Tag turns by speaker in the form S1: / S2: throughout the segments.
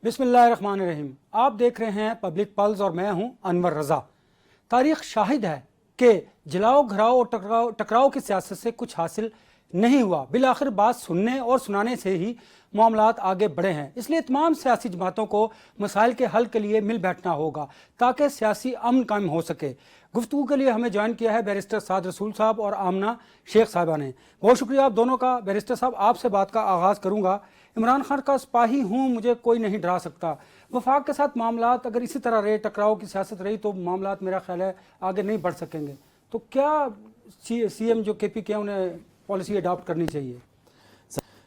S1: बिस्मिल्लाहिर्रहमानिर्रहीम। आप देख रहे हैं पब्लिक पल्स और मैं हूं अनवर रजा। तारीख शाहिद है कि जलाओ घराओ और टकराव की सियासत से कुछ हासिल नहीं हुआ। बिलाखिर बात सुनने और सुनाने से ही मामलात आगे बढ़े हैं। इसलिए तमाम सियासी जमातों को मसाइल के हल के लिए मिल बैठना होगा ताकि सियासी अमन कायम हो सके। गुफ्तगू के लिए हमें ज्वाइन किया है बैरिस्टर साद रसूल साहब और आमना शेख साहिबा ने। बहुत शुक्रिया आप दोनों का। बैरिस्टर साहब, आपसे बात का आगाज़ करूँगा। इमरान खान का सिपाही हूँ, मुझे कोई नहीं डरा सकता। वफाक के साथ मामलात अगर इसी तरह रहे, टकराव की सियासत रही, तो मामलात मेरा ख्याल है आगे नहीं बढ़ सकेंगे। तो क्या सीएम जो केपी के उन्हें पॉलिसी अडॉप्ट करनी चाहिए?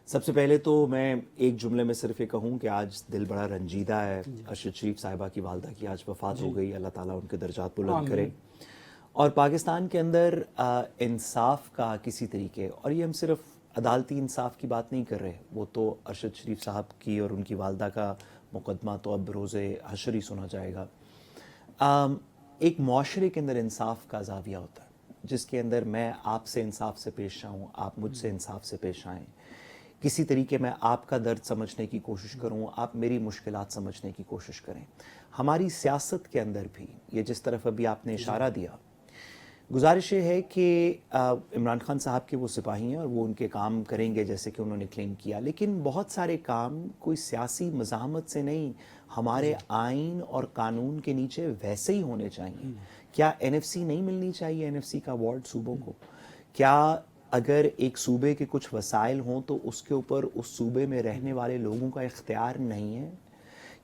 S2: सबसे पहले तो मैं एक जुमले में सिर्फ ये कहूँ कि आज दिल बड़ा रंजीदा है। अरशद शरीफ साहिबा की वालदा की आज वफात हो गई। अल्लाह ताला उनके दर्जात बुलंद करे। और पाकिस्तान के अंदर इंसाफ का किसी तरीके, और ये हम सिर्फ अदालती इंसाफ की बात नहीं कर रहे, वो तो अरशद शरीफ साहब की और उनकी वालदा का मुकदमा तो अब रोज़े हशर ही सुना जाएगा। एक मुआशरे के अंदर इंसाफ का ज़ाविया होता है जिसके अंदर मैं आपसे इंसाफ से पेश आऊँ, आप मुझसे इंसाफ से पेश आएँ। किसी तरीके मैं आपका दर्द समझने की कोशिश करूं, आप मेरी मुश्किलात समझने की कोशिश करें। हमारी सियासत के अंदर भी ये जिस तरफ अभी आपने इशारा दिया, गुजारिश ये है कि इमरान खान साहब के वो सिपाही हैं और वो उनके काम करेंगे जैसे कि उन्होंने क्लेम किया, लेकिन बहुत सारे काम कोई सियासी मज़ाहमत से नहीं, हमारे आइन और कानून के नीचे वैसे ही होने चाहिए। क्या एनएफसी नहीं मिलनी चाहिए? एनएफसी का अवार्ड सूबों को? क्या अगर एक सूबे के कुछ वसाइल हों तो उसके ऊपर उस सूबे में रहने वाले लोगों का इख्तियार नहीं है?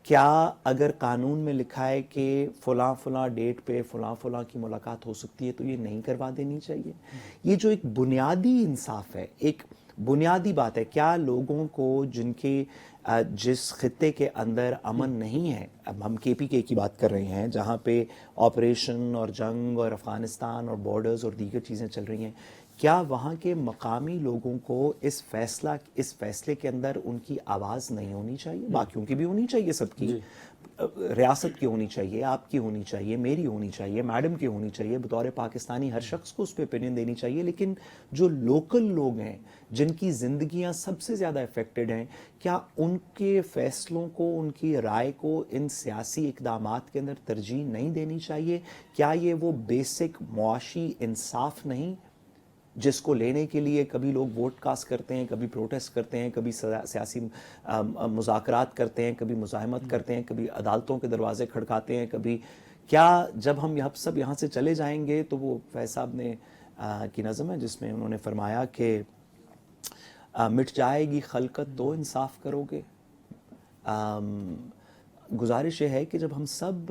S2: क्या अगर कानून में लिखा है कि फ़लाँ डेट पे फ़लाँ की मुलाकात हो सकती है तो ये नहीं करवा देनी चाहिए? ये जो एक बुनियादी इंसाफ है, एक बुनियादी बात है, क्या लोगों को जिनके जिस खित्ते के अंदर अमन नहीं है, अब हम केपीके की बात कर रहे हैं जहाँ पे ऑपरेशन और जंग और अफ़गानिस्तान और बॉर्डर्स और दीगर चीज़ें चल रही हैं, क्या वहाँ के मकामी लोगों को इस फैसले के अंदर उनकी आवाज़ नहीं होनी चाहिए? बाकियों की भी होनी चाहिए, सबकी, रियासत की होनी चाहिए, आपकी होनी चाहिए, मेरी होनी चाहिए, मैडम की होनी चाहिए, बतौर पाकिस्तानी हर शख्स को उस पर ओपिनियन देनी चाहिए। लेकिन जो लोकल लोग हैं जिनकी ज़िंदगियाँ सबसे ज़्यादा इफ़ेक्टेड हैं, क्या उनके फ़ैसलों को, उनकी राय को इन सियासी इक़दामात के अंदर तरजीह नहीं देनी चाहिए? क्या ये वो बेसिक मुआशी इंसाफ नहीं जिसको लेने के लिए कभी लोग वोट कास्ट करते हैं, कभी प्रोटेस्ट करते हैं, कभी सियासी मुज़ाकरात करते हैं, कभी मुज़ाहमत करते हैं, कभी अदालतों के दरवाजे खड़काते हैं, कभी क्या जब हम सब यहाँ से चले जाएंगे तो वो फैज़ साहब ने की नज़म है जिसमें उन्होंने फरमाया कि मिट जाएगी खलकत तो इंसाफ करोगे। गुजारिश है कि जब हम सब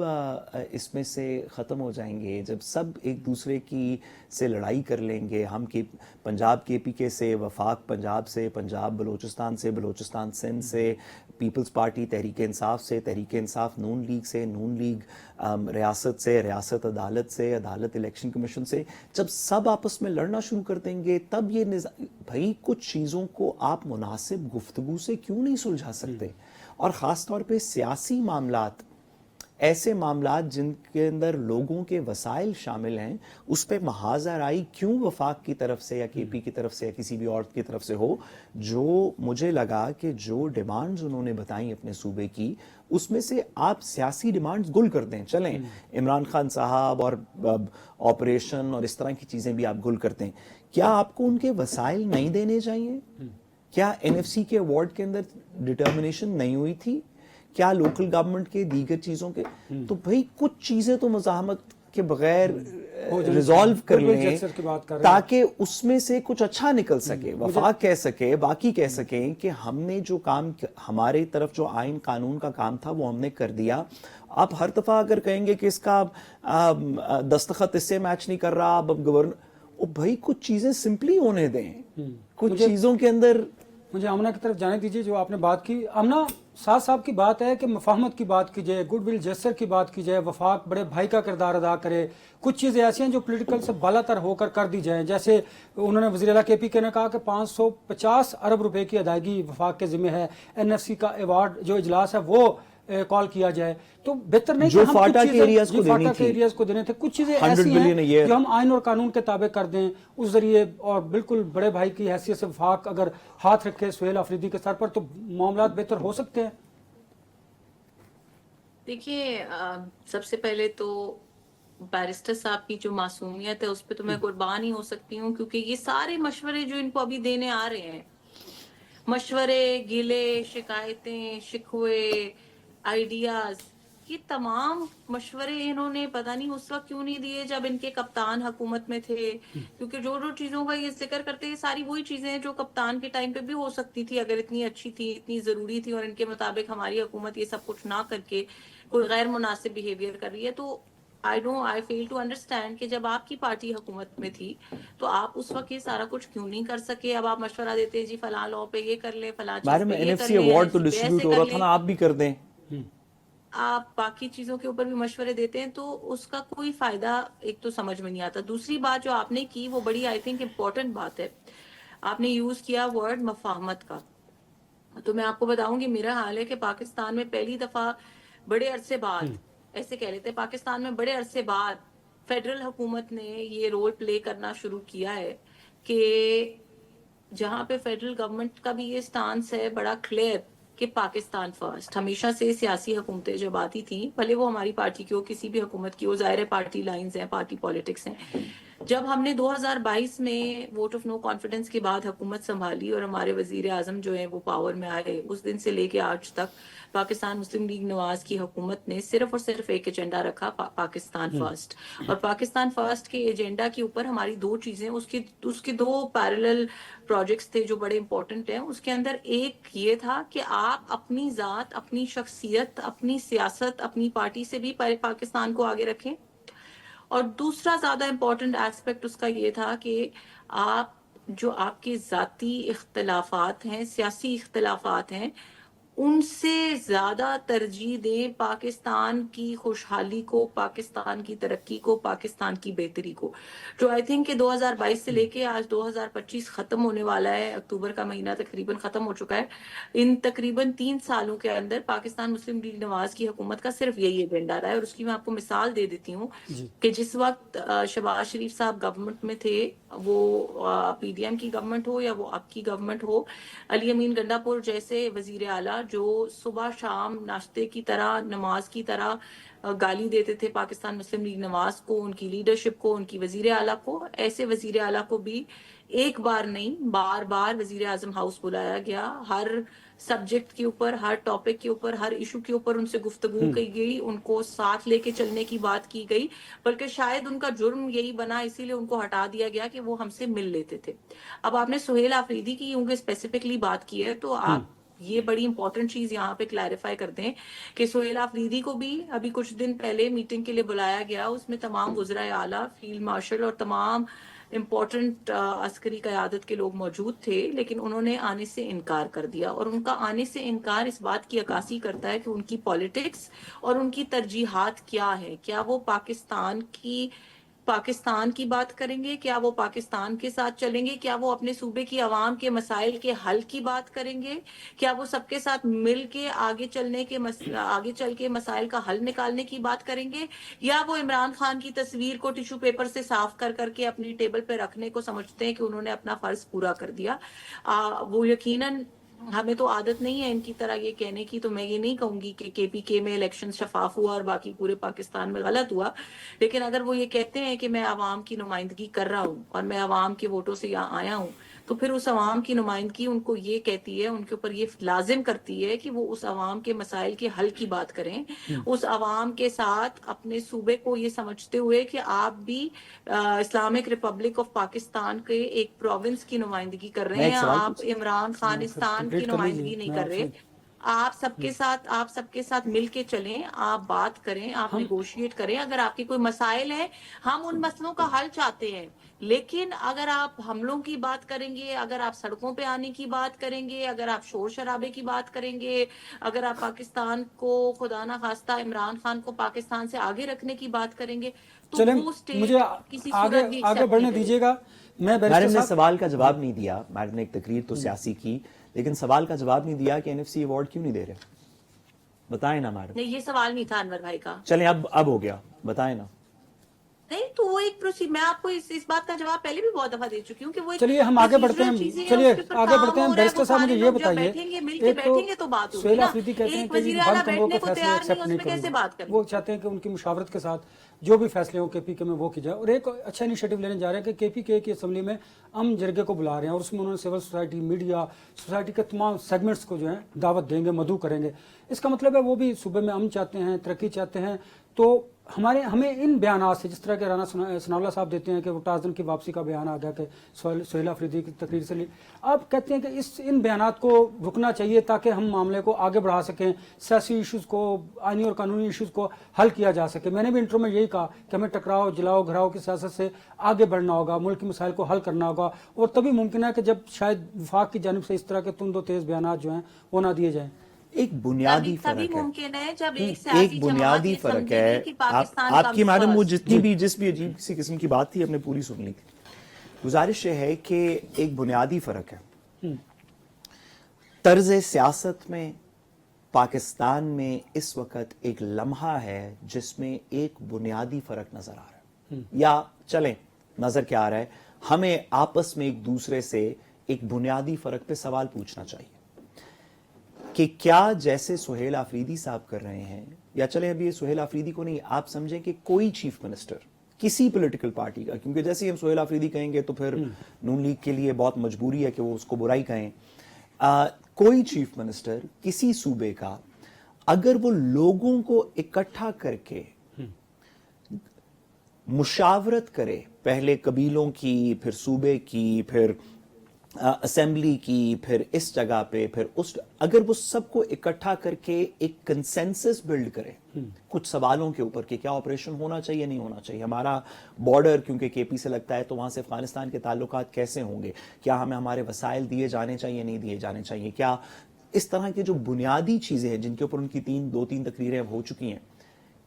S2: इसमें से ख़त्म हो जाएंगे, जब सब एक दूसरे की से लड़ाई कर लेंगे, हम के पंजाब केपीके से, वफाक पंजाब से, पंजाब बलूचिस्तान से, बलूचिस्तान सिंध से, पीपल्स पार्टी तहरीक इंसाफ से, तहरीक इंसाफ नून लीग से, नून लीग रियासत से, रियासत अदालत से, अदालत इलेक्शन कमीशन से, जब सब आपस में लड़ना शुरू कर देंगे तब ये भाई कुछ चीज़ों को आप मुनासिब गुफ्तगू से क्यों नहीं सुलझा सकते? और ख़ास तौर पे सियासी मामलात, ऐसे मामलात जिनके अंदर लोगों के वसाइल शामिल हैं, उस पर महाज़राई क्यों वफाक की तरफ से या केपी की तरफ से या किसी भी और की तरफ से हो? जो मुझे लगा कि जो डिमांड्स उन्होंने बताई अपने सूबे की, उसमें से आप सियासी डिमांड्स गुल कर दें, चलें इमरान खान साहब और ऑपरेशन और इस तरह की चीज़ें भी आप गुल करते हैं। क्या आपको उनके वसाइल नहीं देने चाहिए? क्या एनएफसी के अवार्ड के अंदर डिटर्मिनेशन नहीं हुई थी? क्या लोकल गवर्नमेंट के दीगर चीज़ों के? तो भाई कुछ चीज़ें तो मुज़ाहमत के बगैर रिजॉल्व कर लें ताकि उसमें से कुछ अच्छा निकल सके, वफाक कह सके, बाकी कह सकें कि हमने जो काम, हमारे तरफ जो आइन कानून का काम था वो हमने कर दिया। आप हर दफ़ा अगर कहेंगे कि इसका दस्तखत इससे मैच नहीं कर रहा, अब गवर्नर, ओ भाई कुछ चीज़ें सिंपली होने दें। कुछ चीज़ों के अंदर
S1: मुझे आमना की तरफ जाने दीजिए। जो आपने बात की, आमना साद साहब की बात है कि मफाहमत की बात की जाए, गुडविल जेस्चर की बात की जाए, वफाक बड़े भाई का किरदार अदा करे, कुछ चीज़ें ऐसी हैं जो पॉलिटिकल से बालातर होकर कर दी जाएं। जैसे उन्होंने वज़ीर आला केपीके ने कहा कि 550 अरब रुपए की अदायगी वफाक के ज़िम्मे है, एनएफसी का अवार्ड जो इजलास है वो कॉल किया जाए, तो बेहतर नहीं
S2: जो फाटा के एरियाज
S1: को देने थे। कुछ चीजें ऐसी हैं जो हम आइन और कानून के ताबे कर दें उस जरिए, और बिल्कुल बड़े भाई की हैसियत से वफाक अगर हाथ रखे सुहेल अफरीदी के सर पर तो मामला बेहतर हो सकते हैं।
S3: دیکھیے سب سے پہلے تو بیرسٹر صاحب کی جو معصومیت ہے اس پہ تو میں قربان ہی ہو سکتی ہوں، کیونکہ یہ سارے مشورے جو ان کو ابھی دینے آ رہے ہیں، مشورے، گلے، شکایتیں، شکوے، آئیڈیاز، یہ تمام مشورے انہوں نے پتہ نہیں اس وقت کیوں نہیں دیے جب ان کے کپتان حکومت میں تھے، کیونکہ جو جو چیزوں کا یہ ذکر کرتے ہیں ساری وہی چیزیں ہیں جو کپتان کے ٹائم پہ بھی ہو سکتی تھی اگر اتنی اچھی تھی، اتنی ضروری تھی، اور ان کے مطابق ہماری حکومت یہ سب کچھ نہ کر کے کوئی غیر مناسب بیہیویئر کر رہی ہے. تو آئی فیل ٹو انڈرسٹینڈ کہ جب آپ کی پارٹی حکومت میں تھی تو آپ اس وقت یہ سارا کچھ کیوں نہیں کر سکے. اب آپ مشورہ دیتے ہیں جی فلاں لاء پہ یہ کر لیں، فلاں چیز
S2: میڈم
S3: پہ یہ کر
S2: NFC
S3: لیں،
S2: ایوارڈ تو
S3: NFC پہ
S2: ڈسٹریبیوٹ
S3: ایسے
S2: ہو
S3: کر
S2: رہا تھا
S3: لیں.
S2: نا، آپ بھی کر دیں.
S3: آپ باقی چیزوں کے اوپر بھی مشورے دیتے ہیں تو اس کا کوئی فائدہ ایک تو سمجھ میں نہیں آتا. دوسری بات جو آپ نے کی وہ بڑی آئی تھنک امپورٹنٹ بات ہے. آپ نے یوز کیا ورڈ مفاہمت کا. تو میں آپ کو بتاؤں گی میرا حال ہے کہ پاکستان میں پہلی دفعہ بڑے عرصے بعد، ایسے کہہ لیتے ہیں، پاکستان میں بڑے عرصے بعد فیڈرل حکومت نے یہ رول پلے کرنا شروع کیا ہے کہ جہاں پہ فیڈرل گورنمنٹ کا بھی یہ سٹانس ہے بڑا کلیئر کہ پاکستان فرسٹ. ہمیشہ سے سیاسی حکومتیں جب آتی تھیں، بھلے وہ ہماری پارٹی کی ہو، کسی بھی حکومت کی ہو، ظاہر پارٹی لائنز ہیں، پارٹی پالیٹکس ہیں. جب ہم نے 2022 میں ووٹ آف نو کانفیڈنس کے بعد حکومت سنبھالی اور ہمارے وزیر اعظم جو ہیں وہ پاور میں آئے، اس دن سے لے کے آج تک پاکستان مسلم لیگ نواز کی حکومت نے صرف اور صرف ایک ایجنڈا رکھا، پاکستان فرسٹ. اور پاکستان فرسٹ کے ایجنڈا کے اوپر ہماری دو چیزیں، اس کے دو پیرالل پروجیکٹس تھے جو بڑے امپورٹنٹ ہیں. اس کے اندر ایک یہ تھا کہ آپ اپنی ذات، اپنی شخصیت، اپنی سیاست، اپنی پارٹی سے بھی پاکستان کو آگے رکھیں. اور دوسرا زیادہ امپورٹنٹ ایسپیکٹ اس کا یہ تھا کہ آپ جو آپ کے ذاتی اختلافات ہیں، سیاسی اختلافات ہیں، ان سے زیادہ ترجیح دیں پاکستان کی خوشحالی کو، پاکستان کی ترقی کو، پاکستان کی بہتری کو. جو آئی تھنک کہ 2022 سے لے کے آج 2025 ختم ہونے والا ہے، اکتوبر کا مہینہ تقریباً ختم ہو چکا ہے. ان تقریباً 3 سالوں کے اندر پاکستان مسلم لیگ نواز کی حکومت کا صرف یہی ایجنڈا رہا ہے. اور اس کی میں آپ کو مثال دے دیتی ہوں کہ جس وقت شہباز شریف صاحب گورنمنٹ میں تھے، وہ PDM کی گورنمنٹ ہو یا وہ آپ کی گورنمنٹ ہو، علی امین گنڈا پور جیسے وزیر اعلیٰ جو صبح شام ناشتے کی طرح، نماز کی طرح گالی دیتے تھے پاکستان مسلم لیگ نواز کو، ان کی لیڈرشپ کو، ان کی وزیر اعلیٰ کو، ایسے وزیر اعلیٰ کو بھی ایک بار نہیں بار بار وزیر اعظم ہاؤس بلایا گیا. ہر سبجیکٹ کے اوپر، ہر ٹاپک کے اوپر، ہر ایشو کے اوپر ان سے گفتگو کی گئی، ان کو ساتھ لے کے چلنے کی بات کی گئی. بلکہ شاید ان کا جرم یہی بنا، اسی لیے ان کو ہٹا دیا گیا کہ وہ ہم سے مل لیتے تھے. اب آپ نے سہیل آفریدی کی کیونکہ اسپیسیفکلی بات کی ہے تو آپ یہ بڑی امپورٹنٹ چیز یہاں پہ کلیریفائی کر دیں کہ سہیل آفریدی کو بھی ابھی کچھ دن پہلے میٹنگ کے لیے بلایا گیا. اس میں تمام وزرائے اعلیٰ، فیلڈ مارشل اور تمام امپورٹنٹ عسکری قیادت کے لوگ موجود تھے، لیکن انہوں نے آنے سے انکار کر دیا. اور ان کا آنے سے انکار اس بات کی عکاسی کرتا ہے کہ ان کی پالیٹکس اور ان کی ترجیحات کیا ہے. کیا وہ پاکستان کی بات کریں گے؟ کیا وہ پاکستان کے ساتھ چلیں گے؟ کیا وہ اپنے صوبے کی عوام کے مسائل کے حل کی بات کریں گے؟ کیا وہ سب کے ساتھ مل کے آگے چل کے مسائل کا حل نکالنے کی بات کریں گے؟ یا وہ عمران خان کی تصویر کو ٹیشو پیپر سے صاف کر کے اپنی ٹیبل پہ رکھنے کو سمجھتے ہیں کہ انہوں نے اپنا فرض پورا کر دیا؟ وہ یقیناً ہمیں تو عادت نہیں ہے ان کی طرح یہ کہنے کی، تو میں یہ نہیں کہوں گی کہ KPK میں الیکشن شفاف ہوا اور باقی پورے پاکستان میں غلط ہوا. لیکن اگر وہ یہ کہتے ہیں کہ میں عوام کی نمائندگی کر رہا ہوں اور میں عوام کے ووٹوں سے یہاں آیا ہوں، تو پھر اس عوام کی نمائندگی ان کو یہ کہتی ہے، ان کے اوپر یہ لازم کرتی ہے کہ وہ اس عوام کے مسائل کے حل کی بات کریں. اس عوام کے ساتھ اپنے صوبے کو یہ سمجھتے ہوئے کہ آپ بھی اسلامک ریپبلک آف پاکستان کے ایک پروونس کی نمائندگی کر رہے ہیں، آپ عمران خانستان کی نمائندگی نہیں کر رہے. آپ سب کے ساتھ مل کے چلیں، آپ بات کریں، آپ نیگوشیٹ کریں. اگر آپ کے کوئی مسائل ہیں، ہم ان مسئلوں کا حل چاہتے ہیں. لیکن اگر آپ حملوں کی بات کریں گے، اگر آپ سڑکوں پہ آنے کی بات کریں گے، اگر آپ شور شرابے کی بات کریں گے، اگر آپ پاکستان کو خدا نہ خواستہ عمران خان کو پاکستان سے آگے رکھنے کی بات کریں گے، تو
S1: چلیں
S3: وہ
S1: مجھے
S3: اسٹیٹ کسی صورت بھی
S1: آگے
S3: ایکسیپٹ
S1: بڑھنے
S3: نہیں کرے.
S1: دیجیے گا. میں بیرسٹر
S2: میڈم نے
S1: صاحب
S2: سوال کا جواب نہیں دیا. میڈم نے ایک تقریر تو سیاسی کی، لیکن سوال کا جواب نہیں دیا کہ NFC ایوارڈ کیوں نہیں دے رہے. بتائیں نا میڈم.
S3: نہیں، یہ سوال نہیں تھا انور بھائی کا.
S2: چلیں اب ہو گیا، بتائیں نا.
S3: नहीं तो वो एक प्रोसीजर, मैं आपको इस बात का जवाब पहले भी बहुत दफा दे चुकी हूँ कि वो एक
S1: चलिए हम आगे बढ़ते हैं,
S3: procedural चीजें हैं,
S1: चलिए
S3: उसके ऊपर
S1: आगे
S3: काम
S1: बढ़ते हैं।
S3: हो रहा है,
S1: बैरिस्टर
S3: वो
S1: साहब मुझे
S3: सारे
S1: ये
S3: लोग जब
S1: बताइए,
S3: बैठेंगे, मिलके
S1: एक तो
S3: बैठेंगे तो बात होगी
S1: सुहेल
S3: ना।
S1: अफरीदी कहते हैं
S3: एक
S1: कि
S3: वजीर
S1: बंद
S3: आला
S1: कमरों के
S3: बैठने को
S1: फैसले
S3: तैयार नहीं,
S1: एक्सेप्ट नहीं
S3: उसमें कैसे
S1: करूंगा,
S3: बात करें?
S1: वो चाहते हैं कि उनकी मुशावरत के साथ जो भी फैसले हो केपीके में वो की जाए। और एक अच्छा इनिशिएटिव लेने जा रहे हैं कि केपीके की असेंबली में अम जरगे को बुला रहे हैं और उसमें उन्होंने सिविल सोसाइटी, मीडिया, सोसाइटी के तमाम सेगमेंट्स को जो है दावत देंगे, मदऊ करेंगे। इसका मतलब है वो भी सूबे में अमन चाहते हैं, तरक्की चाहते हैं। तो हमें इन बयानात से, जिस तरह के राना सनाउल्लाह साहब देते हैं कि वो टाजन की वापसी का बयान आ गया कि सुहेल अफरीदी की तकरीर से आप कहते हैं कि इन बयानात को रुकना चाहिए ताकि हम मामले को आगे बढ़ा सकें, सियासी इश्यूज़ को, आइनी और कानूनी इश्यूज़ को हल किया जा सके। मैंने भी इंट्रो में यही कहा कि हमें टकराव, जलाओ घराव की सियासत से आगे बढ़ना होगा, मुल्क के मसाइल को हल करना होगा, और तभी मुमकिन है कि जब शायद वफाक की जानिब से इस तरह के तुंद व तेज़ बयानात जो हैं वो ना दिए जाएँ।
S2: एक बुनियादी
S3: तभी
S2: फर्क है,
S3: मुमकिन है जब एक सियासी
S2: एक बुनियादी
S3: जमात ये
S2: फर्क
S3: समझेगी कि
S2: है।
S3: पाकिस्तान
S2: आपकी
S3: comes
S2: मैडम वो
S3: first।
S2: जिस भी अजीब सी किस्म की बात थी, आपने पूरी सुन ली। गुजारिश ये है कि एक बुनियादी फर्क है तर्ज सियासत में। पाकिस्तान में इस वक्त एक लम्हा है जिसमें एक बुनियादी फर्क नजर आ रहा है, या चलें नजर क्या आ रहा है, हमें आपस में एक दूसरे से एक बुनियादी फर्क पे सवाल पूछना चाहिए कि क्या जैसे सुहेल आफरीदी साहब कर रहे हैं, या चले अभी ये सुहेल आफरीदी को नहीं, आप समझें कि कोई चीफ मिनिस्टर किसी पॉलिटिकल पार्टी का, क्योंकि जैसे ही हम सुहेल आफरीदी कहेंगे तो फिर नून लीग के लिए बहुत मजबूरी है कि वो उसको बुराई कहें। कोई चीफ मिनिस्टर किसी सूबे का अगर वो लोगों को इकट्ठा करके मुशावरत करे, पहले कबीलों की, फिर सूबे की, फिर असेंबली की, फिर इस जगह पे, फिर उस, अगर वो सबको इकट्ठा करके एक कंसेंसस बिल्ड करे कुछ सवालों के ऊपर कि क्या ऑपरेशन होना चाहिए, नहीं होना चाहिए, हमारा बॉर्डर क्योंकि केपी से लगता है तो वहां से अफगानिस्तान के ताल्लुकात कैसे होंगे, क्या हमें हमारे वसाइल दिए जाने चाहिए, नहीं दिए जाने चाहिए, क्या इस तरह की जो बुनियादी चीजें हैं जिनके ऊपर उनकी दो तीन तकरीरें हो चुकी हैं।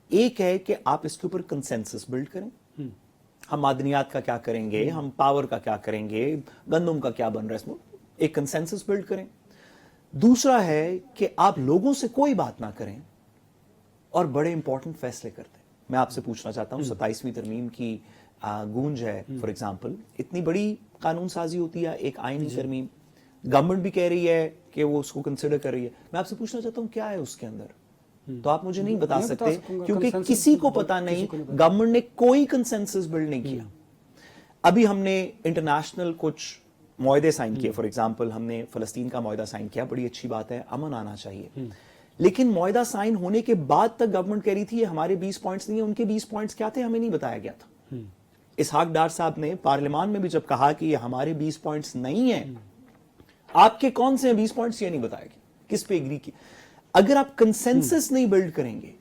S2: एक है कि आप इसके ऊपर कंसेंसस बिल्ड करें, हम मादनियात का क्या करेंगे, हम पावर का क्या करेंगे, गंदम का क्या बन रहा है, इसमें एक कंसेंसस बिल्ड करें। दूसरा है कि आप लोगों से कोई बात ना करें और बड़े इंपॉर्टेंट फैसले करते हैं। मैं आपसे पूछना चाहता हूं, 27वीं तरमीम की गूंज है, फॉर एग्जांपल, इतनी बड़ी कानून साजी होती है, एक आईनी तरमीम, गवर्नमेंट भी कह रही है कि वो उसको कंसिडर कर रही है। मैं आपसे पूछना चाहता हूं क्या है उसके अंदर, तो आप मुझे नहीं बता सकते क्योंकि किसी को पता नहीं, गवर्नमेंट ने कोई कंसेंसस बिल्ड नहीं किया। अभी हमने इंटरनेशनल कुछ मुआहदे साइन किए, फॉर एग्जांपल हमने फलस्तीन का मुआहदा साइन किया, बड़ी अच्छी बात है, अमन आना चाहिए, लेकिन मुआहदा साइन होने के बाद तक गवर्नमेंट कह रही थी ये हमारे 20 पॉइंट्स नहीं है, उनके 20 पॉइंट्स क्या थे हमें नहीं बताया गया था। इसहाक डार साहब ने पार्लियामान में भी जब कहा कि ये हमारे 20 पॉइंट्स नहीं है, आपके कौन से 20 पॉइंट्स, ये नहीं बताया गया, किस पे एग्री की। अगर आप कंसेंसस नहीं बिल्ड करेंगे,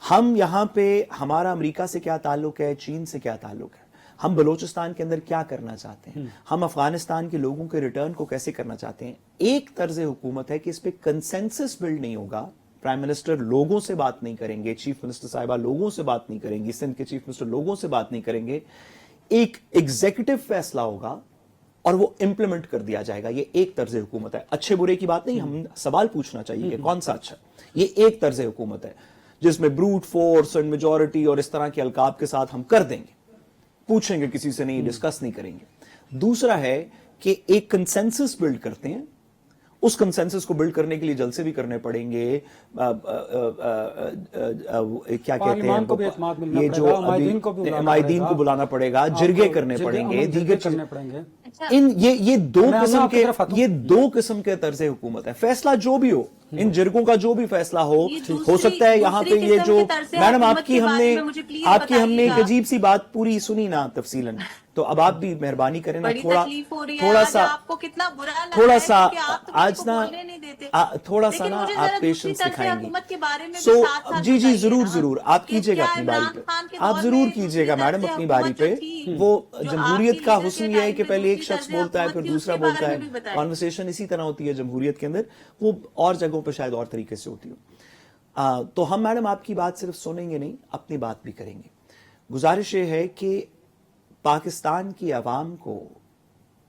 S2: हम यहां पे, हमारा अमेरिका से क्या ताल्लुक है, चीन से क्या ताल्लुक है, हम बलोचिस्तान के अंदर क्या करना चाहते हैं, हम अफगानिस्तान के लोगों के रिटर्न को कैसे करना चाहते हैं, एक तर्ज हुकूमत है कि इस पे कंसेंसस बिल्ड नहीं होगा। प्राइम मिनिस्टर लोगों से बात नहीं करेंगे, चीफ मिनिस्टर साहिबा लोगों से बात नहीं करेंगी, सिंध के चीफ मिनिस्टर लोगों से बात नहीं करेंगे, एक एग्जीक्यूटिव फैसला होगा और वो इंप्लीमेंट कर दिया जाएगा। ये एक तर्ज हुकूमत है, अच्छे बुरे की बात नहीं, हम सवाल पूछना चाहिए कि कौन सा अच्छा। ये एक तर्ज हुकूमत है जिसमें ब्रूट फोर्स एंड मेजॉरिटी और इस तरह के अलकाब के साथ हम कर देंगे, पूछेंगे किसी से नहीं, डिस्कस नहीं करेंगे। दूसरा है कि एक कंसेंसस बिल्ड करते हैं, उस कंसेंसस को बिल्ड करने के लिए जलसे भी करने पड़ेंगे, क्या कहते हैं, ये जो माहिदीन को बुलाना पड़ेगा, जिरगे करने पड़ेंगे, दीगर करने पड़ेंगे। ये दो किस्म के तर्ज हुकूमत है। फैसला जो भी हो, इन जिरगों का जो भी फैसला हो सकता है यहाँ पे ये जो मैडम आपकी हमने एक अजीब सी बात पूरी सुनी ना तफसीलन, तो अब आप भी मेहरबानी करें ना, थोड़ा सा
S3: आपको कितना बुरा लग
S2: थोड़ा
S3: रहा है
S2: सा
S3: कि आप तो
S2: आज ना थोड़ा सा ना आप पेशेंस दिखाएंगे। सो जी जी जरूर आप कीजिएगा अपनी बारी पे, आप जरूर कीजिएगा मैडम अपनी बारी पे। वो जमहूरियत का हुस्न ये है कि पहले एक शख्स बोलता है फिर दूसरा बोलता है, कॉन्वर्सेशन इसी तरह होती है जमहूरियत के अंदर, वो और जगहों पर शायद और तरीके से होती हो। तो हम मैडम आपकी बात सिर्फ सुनेंगे नहीं, अपनी बात भी करेंगे। गुजारिश ये है कि पाकिस्तान की आवाम को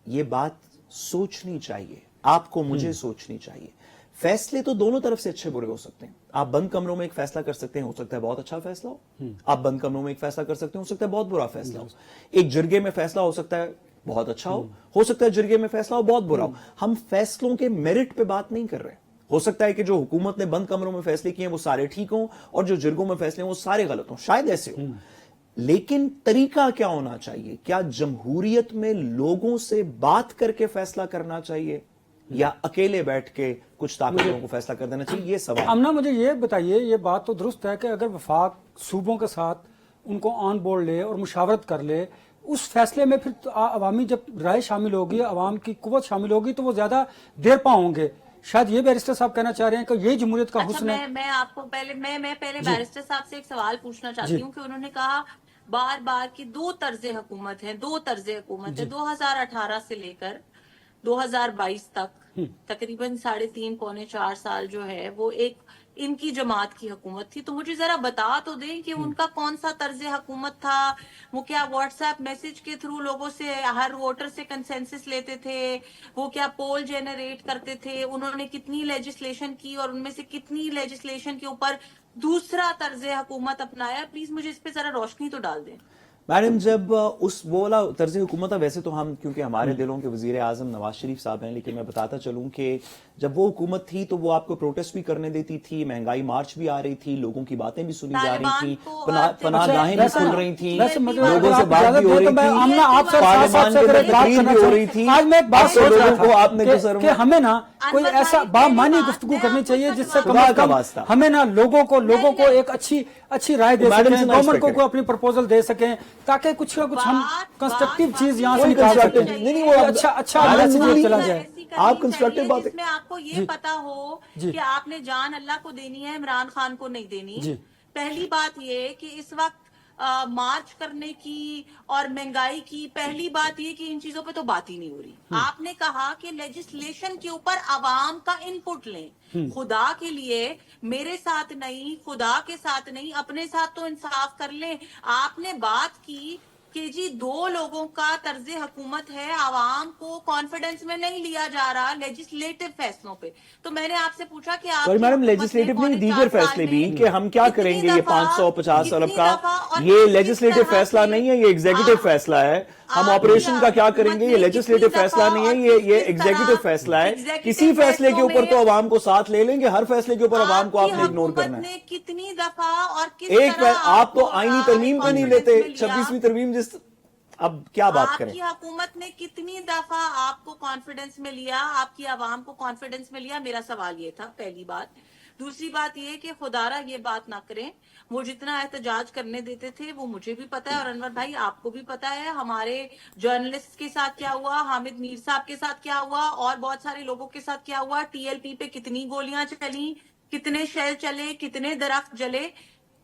S2: ये बात सोचनी चाहिए, आपको मुझे सोचनी चाहिए। फैसले तो दोनों तरफ से अच्छे बुरे हो सकते हैं. आप बंद कमरों में एक फैसला कर सकते हैं, हो सकता है बहुत अच्छा फैसला हो. आप बंद कमरों में एक फैसला कर सकते हैं, हो सकता है बहुत बुरा फैसला हो. एक जिरगे में फैसला हो सकता है बहुत अच्छा हो सकता है जिरगे में फैसला हो बहुत बुरा हो. हम फैसलों के मेरिट पे बात नहीं कर रहे. हो सकता है कि जो हुकूमत ने बंद कमरों में फैसले किए हैं वो सारे ठीक हों और जो जिरगों में फैसले हैं वो सारे गलत हों, शायद ऐसे हो. लेकिन तरीका क्या होना चाहिए? क्या जमहूरियत में लोगों से बात करके फैसला करना चाहिए या अकेले बैठ के कुछ ताकतों को फैसला कर देना चाहिए? ये सवाल.
S1: अमना मुझे ये बताइए, ये बात तो दुरुस्त है कि अगर वफाक सूबों के साथ उनको ऑन बोर्ड ले और मुशावरत कर ले, उस फैसले में फिर अवामी जब राय शामिल होगी, अवाम की कुव्वत शामिल होगी, तो वो ज्यादा देर पा होंगे. शायद ये बैरिस्टर साहब कहना चाह रहे हैं कि ये जमहूरियत का हुस्न है.
S3: मैं आपको पहले मैं पहले बैरिस्टर साहब से एक सवाल पूछना चाहती हूँ कि उन्होंने कहा बार बार की दो तर्जे हुकूमत है 2018 से लेकर 2022 तक तकरीबन 3.5 पौने 4 साल जो है वो एक इनकी जमात की हुकूमत थी. तो मुझे जरा बता तो दें कि उनका कौन सा तर्ज हुकूमत था. वो क्या व्हाट्सएप मैसेज के थ्रू लोगों से, हर वोटर से कंसेंसस लेते थे? वो क्या पोल जेनरेट करते थे? उन्होंने कितनी लेजिस्लेशन की और उनमें से कितनी लेजिस्लेशन के ऊपर दूसरा तर्ज हुकूमत अपनाया? प्लीज मुझे इस पे जरा रोशनी तो डाल दें.
S2: मैडम, जब उस वो वाला तर्ज हुकूमत था, वैसे तो हम क्योंकि हमारे दिलों के वजीर आजम नवाज शरीफ साहब हैं, लेकिन मैं बताता चलूं कि जब वो हुकूमत थी तो वो आपको प्रोटेस्ट भी करने देती थी, महंगाई मार्च भी आ रही थी, लोगों की बातें भी सुनी जा रही थी, पनाहगाहें भी खुल रही थी, लोगों से बात भी हो रही थी, पार्लियामान के अंदर तकरीर भी हो रही थी.
S1: आज मैं एक बात सोच रहा
S2: को आपने
S1: था कि हमें ना कोई ऐसा बामानी गुफ्तगू करनी चाहिए जिससे कम से कम हमें ना लोगों को एक अच्छी राय दे सकें, गवर्नमेंट को अपनी प्रपोजल दे सकें, ताकि कुछ ना कुछ हम कंस्ट्रक्टिव चीज यहाँ से निकाल सकें.
S2: नहीं, वो
S1: अच्छा मैसेज चला जाए.
S2: आप कंस्ट्रक्टिव बात,
S3: जिसमें आपको ये पता हो कि आपने जान अल्लाह को देनी है, इमरान खान को नहीं देनी. पहली बात ये कि इस वक्त मार्च करने की और महंगाई की, पहली बात ये कि इन चीजों पे तो बात ही नहीं हो रही. आपने कहा कि लेजिस्लेशन के ऊपर आवाम का इनपुट लें. खुदा के लिए मेरे साथ नहीं, खुदा के साथ नहीं, अपने साथ तो इंसाफ कर लें. आपने बात की कि जी दो लोगों का तर्ज हुकूमत है, आवाम को कॉन्फिडेंस में नहीं लिया जा रहा लेजिस्लेटिव फैसलों पे. तो मैंने आपसे पूछा कि आप
S2: मैडम लेजिस्लेटिव नहीं, दीगर फैसले भी कि हम क्या करेंगे ये 550 अरब का, ये लेजिस्लेटिव फैसला नहीं है, ये एग्जीक्यूटिव फैसला है. हम ऑपरेशन का क्या करेंगे, ये लेजिस्लेटिव फैसला नहीं है, ये एग्जीक्यूटिव फैसला है. किसी फैसले के ऊपर तो आवाम को साथ ले लेंगे, हर फैसले के ऊपर आवाम को आपने इग्नोर करना है.
S3: कितनी दफा और
S2: एक आप तो आईनी तरमीम को नहीं लेते, 26वीं तरमीम जिस, अब क्या बात करें.
S3: आपकी हुकूमत ने कितनी दफा आपको कॉन्फिडेंस में लिया, आपकी आवाम को कॉन्फिडेंस में लिया? मेरा सवाल ये था, पहली बात. दूसरी बात ये कि खुदारा ये बात ना करें, वो जितना एहतजाज करने देते थे वो मुझे भी पता है और अनवर भाई आपको भी पता है. हमारे जर्नलिस्ट के साथ क्या हुआ, हामिद मीर साहब के साथ क्या हुआ और बहुत सारे लोगों के साथ क्या हुआ, टीएलपी पे कितनी गोलियां चली, कितने शेल चले, कितने दरख्त जले.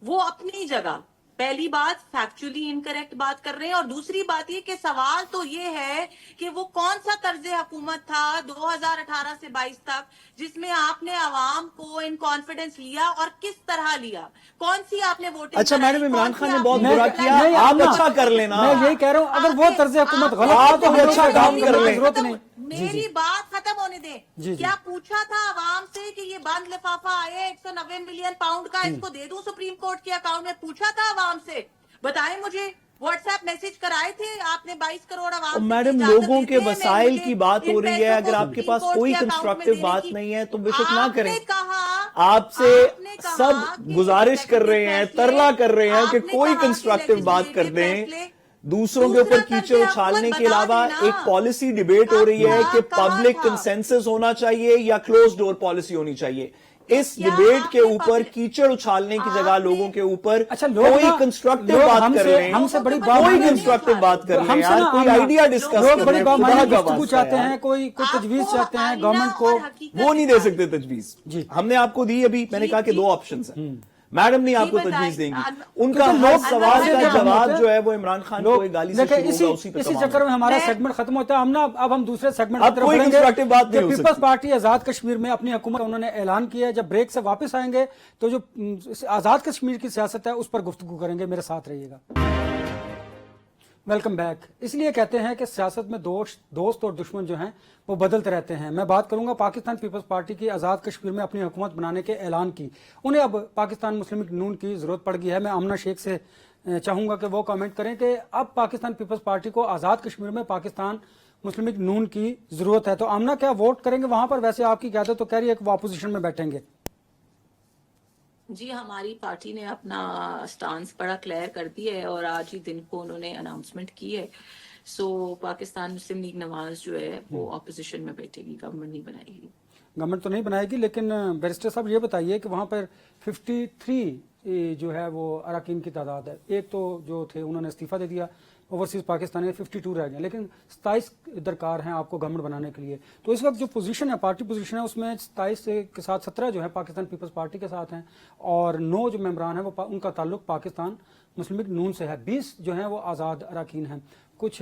S3: वो अपनी जगह पहली बात फैक्चुअली इनकरेक्ट बात कर रहे हैं. और दूसरी बात ये कि सवाल तो ये है कि वो कौन सा तर्ज हुकूमत था 2018 से 22 तक जिसमें आपने आवाम को इन कॉन्फिडेंस लिया और किस तरह लिया? कौन सी आपने वोटिंग?
S2: अच्छा मैडम, इमरान खान ने बहुत बुरा किया, आप अच्छा कर लेना.
S1: मैं यही कह रहा हूँ, अगर वो तर्ज हुकूमत गलत
S2: आप तो अच्छा काम कर लें.
S1: जरूरत नहीं.
S3: मेरी बात खत्म होने दें. क्या पूछा था आवाम से कि ये बंद लिफाफा आया 190 मिलियन पाउंड का, इसको दे दूं सुप्रीम कोर्ट के अकाउंट में? पूछा था आवाम से? बताएं मुझे. व्हाट्सएप मैसेज कराए थे आपने 22 करोड़ आवाम?
S2: मैडम लोगों के वसाइल की बात हो रही है, अगर आपके पास कोई कंस्ट्रक्टिव बात नहीं है तो बेशक ना करें. आपसे सब गुजारिश कर रहे हैं, तरला कर रहे हैं कि कोई कंस्ट्रक्टिव बात कर दें. दूसरों के ऊपर कीचड़ उछालने के अलावा एक पॉलिसी डिबेट हो रही है कि पब्लिक कंसेंसस होना चाहिए या क्लोज डोर पॉलिसी होनी चाहिए. इस डिबेट के ऊपर कीचड़ उछालने की जगह लोगों के ऊपर कोई कंस्ट्रक्टिव बात कर रहे हैं,
S1: हमसे बड़ी
S2: कोई कंस्ट्रक्टिव बात कर रहे हैं यार, कोई आइडिया डिस्कस
S1: लोग बड़ी
S2: कर
S1: गुफ्तगू चाहते हैं, कोई तजवीज चाहते हैं गवर्नमेंट को,
S2: वो नहीं दे सकते तजवीज. हमने आपको दी, अभी मैंने कहा कि 2 ऑप्शंस हैं. मैडम नहीं आपको तजवीज देंगी. उनका हर सवाल का जवाब जो है वो इमरान खान को एक गाली से शुरू होगा, उसी पे
S1: इसी चक्कर में हमारा सेगमेंट खत्म होता है. हम ना अब हम दूसरे सेगमेंट
S2: की तरफ बढ़ेंगे.
S1: पीपल्स पार्टी आजाद कश्मीर में अपनी हुकूमत उन्होंने ऐलान किया है. जब ब्रेक से वापस आएंगे तो जो आजाद कश्मीर की सियासत है उस पर गुफ्तगू करेंगे. मेरे साथ रहिएगा. Welcome back. इसलिए कहते हैं कि सियासत में दोस्त और दुश्मन जो हैं वो बदलते रहते हैं। मैं बात करूंगा पाकिस्तान पीपल्स पार्टी की आज़ाद कश्मीर में अपनी हुकूमत बनाने के ऐलान की। उन्हें अब पाकिस्तान मुस्लिम लीग नून की ज़रूरत पड़ गई है। मैं आमना शेख से चाहूंगा कि वो कमेंट करें कि अब पाकिस्तान पीपल्स पार्टी को आज़ाद कश्मीर में पाकिस्तान मुस्लिम लीग नून की ज़रूरत है। तो आमना क्या वोट करेंगे वहां पर? वैसे आपकी क्यादत तो कह रही है कि वो अपोजिशन में बैठेंगे।
S3: जी, हमारी पार्टी ने अपना स्टांस बड़ा क्लियर कर दिया है और आज ही दिन को उन्होंने अनाउंसमेंट की है। सो पाकिस्तान मुस्लिम लीग नवाज जो है वो ऑपोजिशन में बैठेगी, गवर्नमेंट नहीं बनाएगी।
S1: गवर्नमेंट तो नहीं बनाएगी, लेकिन बैरिस्टर साहब ये बताइए कि वहाँ पर 53 जो है वो अरकान की तादाद है। एक तो जो थे उन्होंने इस्तीफा दे दिया, ओवरसीज पाकिस्तानी 52 रह गए, लेकिन 27 दरकार हैं आपको गवर्नमेंट बनाने के लिए। तो इस वक्त जो पोजीशन है, पार्टी पोजीशन है, उसमें 27 के साथ 17 जो है पाकिस्तान पीपल्स पार्टी के साथ हैं और 9 जो मेंबरान हैं वो उनका ताल्लुक पाकिस्तान मुस्लिम लीग नून से है। 20 जो हैं वो आज़ाद अरकान हैं। कुछ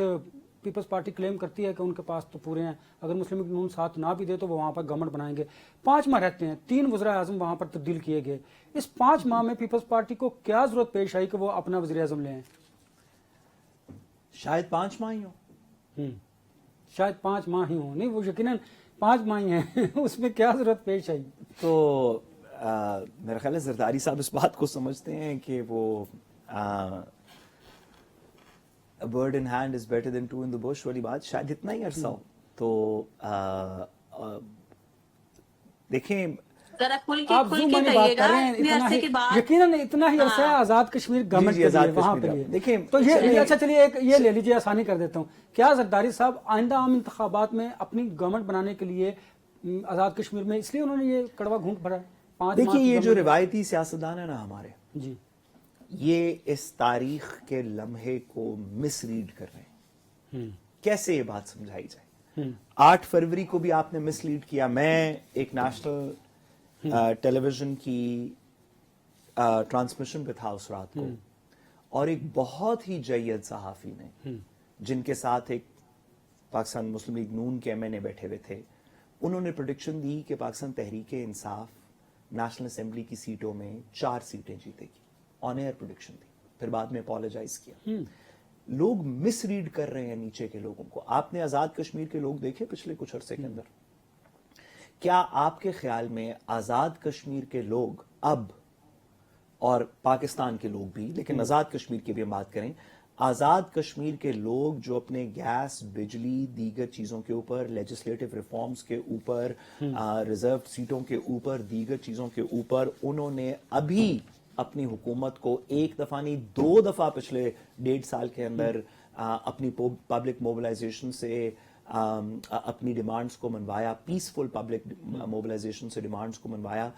S1: पीपल्स पार्टी क्लेम करती है कि उनके पास तो पूरे हैं, अगर मुस्लिम लीग नून साथ ना भी दे तो वो वहाँ पर गवर्नमेंट बनाएंगे। 5 माह रहते हैं, 3 वज़ीर आज़म वहाँ पर तब्दील किए गए। इस 5 माह में पीपल्स पार्टी को क्या जरूरत पेश आई कि वो अपना वज़ीर आज़म लें?
S2: शायद 5 माह ही हो।
S1: शायद 5 माह ही हो, नहीं वो यकीनन 5 माह ही हैं। उसमें क्या जरूरत पेश आई?
S2: तो मेरा ख्याल है जरदारी साहब इस बात को समझते हैं कि वो a bird in hand is better than two in the bush वाली बात शायद इतना ही अरसा हो। तो देखें,
S3: जरा खुल के
S1: आप जूम वाली बात कर रहे हैं,
S3: इतने
S1: इतना
S3: अरसे
S1: ही
S3: के बाद।
S1: यकीनन इतना ही अरसा है आज़ाद कश्मीर गवर्नमेंट
S2: जी,
S1: के
S2: आज़ाद
S1: लिए वहाँ
S2: कश्मीर
S1: पे लिए।
S2: देखें,
S1: तो ये
S2: चलिए-
S1: अच्छा चलिए एक ये ले लीजिए, आसानी कर देता हूँ। क्या जरदारी साहब आइंदा आम इंतखाबात में अपनी गवर्नमेंट बनाने के लिए आज़ाद कश्मीर में इसलिए उन्होंने ये कड़वा घूंट भरा है? 5
S2: देखिए
S1: माह की
S2: ये जो
S1: गवर्नमेंट-
S2: रिवायती सियासतदान है ना हमारे,
S1: जी
S2: ये इस तारीख के लम्हे को मिसरीड कर रहे हैं। कैसे ये बात समझाई जाए? 8 फरवरी को भी आपने मिसलीड किया। मैं एक नेशनल टेलीविजन की ट्रांसमिशन पे था उस रात को, और एक बहुत ही जय्यद सहाफी ने, जिनके साथ एक पाकिस्तान मुस्लिम लीग नून के एमएनए बैठे हुए थे, उन्होंने प्रेडिक्शन दी कि पाकिस्तान तहरीक इंसाफ नेशनल असेंबली की सीटों में 4 सीटें जीतेगी। ऑन एयर प्रेडिक्शन दी, फिर बाद में अपोलोजाइज किया। लोग मिसरीड कर रहे हैं नीचे के लोगों को। आपने आजाद कश्मीर के लोग देखे पिछले कुछ अरसे के अंदर? क्या आपके ख्याल में आजाद कश्मीर के लोग अब, और पाकिस्तान के लोग भी, लेकिन आजाद कश्मीर की भी हम बात करें, आजाद कश्मीर के लोग जो अपने गैस, बिजली, दीगर चीजों के ऊपर, लेजिस्लेटिव रिफॉर्म्स के ऊपर, रिजर्व सीटों के ऊपर, दीगर चीजों के ऊपर, उन्होंने अभी अपनी हुकूमत को 1 दफा नहीं 2 दफा पिछले 1.5 साल के अंदर अपनी पब्लिक मोबिलाइजेशन से अपनी डिमांड्स को मनवाया, पीसफुल पब्लिक मोबिलाइजेशन से डिमांड्स को मनवाया।